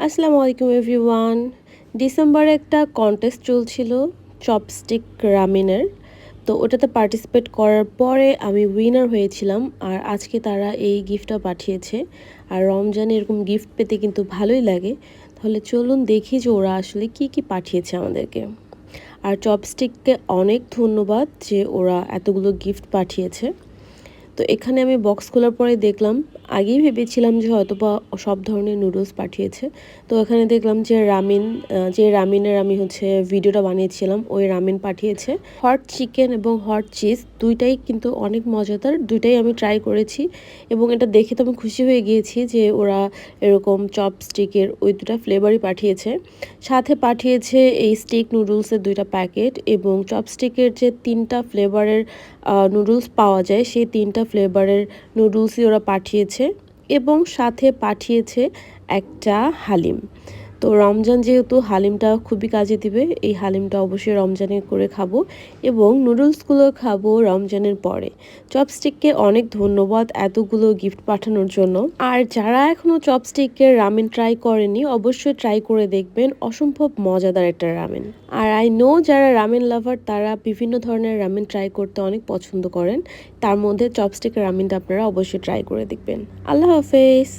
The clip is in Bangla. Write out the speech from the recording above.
আসসালামু আলাইকুম এভরিওয়ান। ডিসেম্বরে একটা কন্টেস্ট চলছিল চপস্টিক রামেনের। তো ওটাতে পার্টিসিপেট করার পরে আমি উইনার হয়েছিলাম। আর আজকে তারা এই গিফটটা পাঠিয়েছে। আর রমজানে এরকম গিফট পেতে কিন্তু ভালোই লাগে। তাহলে চলুন দেখি যে ওরা আসলে কি কি পাঠিয়েছে আমাদেরকে। আর চপস্টিককে অনেক ধন্যবাদ যে ওরা এতগুলো গিফট পাঠিয়েছে। তো এখানে আমি বক্স খোলার পরে দেখলাম, আগেই ভেবেছিলাম যে হয়তোবা সব ধরনের নুডলস পাঠিয়েছে। তো এখানে দেখলাম যে যে রামিনের আমি ভিডিওটা বানিয়েছিলাম ওই রামিন পাঠিয়েছে। হট চিকেন এবং হট চিজ দুইটাই কিন্তু অনেক মজাদার, দুইটাই আমি ট্রাই করেছি এবং এটা দেখে তো আমি খুশি হয়ে গিয়েছি যে ওরা এরকম চপস্টিকের ওই দুটা ফ্লেভারই পাঠিয়েছে। সাথে পাঠিয়েছে এই স্টিক নুডলসের 2টা প্যাকেট এবং চপস্টিকের যে 3টা ফ্লেভারের নুডলস পাওয়া যায় সেই 3টা ফ্লেভারের নুডলসই ওরা পাঠিয়েছে এবং সাথে পাঠিয়েছে একটা হালিম। তো রমজান যেহেতু হালিমটা খুবই কাজে দিবে, এই হালিমটা অবশ্যই রমজানে করে খাবো এবং নুডলসগুলো খাবো রমজানের পরে। চপস্টিককে অনেক ধন্যবাদ এতগুলো গিফট পাঠানোর জন্য। আর যারা এখনও চপস্টিকের রামেন ট্রাই করেনি অবশ্যই ট্রাই করে দেখবেন, অসম্ভব মজাদার একটা রামেন। আর আই নো যারা রামেন লাভার তারা বিভিন্ন ধরনের রামেন ট্রাই করতে অনেক পছন্দ করেন, তার মধ্যে চপস্টিকের রামেনটা আপনারা অবশ্যই ট্রাই করে দেখবেন। আল্লাহ হাফেজ।